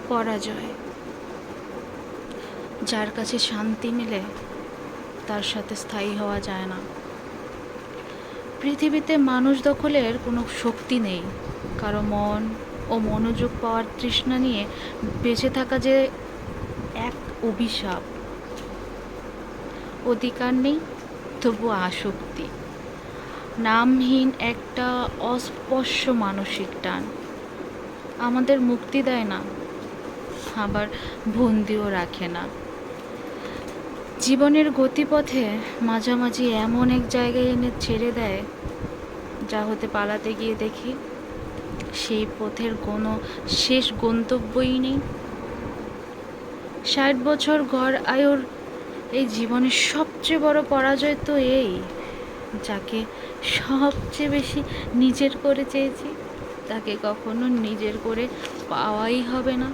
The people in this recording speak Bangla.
পরাজয়। যার কাছে শান্তি মিলে তার সাথে স্থায়ী হওয়া যায় না। পৃথিবীতে মানুষ দখলের কোনো শক্তি নেই। কারো মন ও মনোযোগ পাওয়ার তৃষ্ণা নিয়ে বেঁচে থাকা যে এক অভিশাপ। অধিকার নেই, তবু আসক্তি। নামহীন একটা অস্পর্শ মানসিক টান আমাদের মুক্তি দেয় না, আবার বন্দিও রাখে না। জীবনের গতিপথে মাঝামাঝি এমন এক জায়গায় এনে ছেড়ে দেয়, যা হতে পালাতে গিয়ে দেখি সেই পথের কোনো শেষ গন্তব্যই নেই। 60 বছর গড় আয়ুর এই জীবনের সবচেয়ে বড় পরাজয় তো এই, যাকে সবচেয়ে বেশি নিজের করে চেয়েছি তাকে কখনো নিজের করে পাওয়াই হবে না।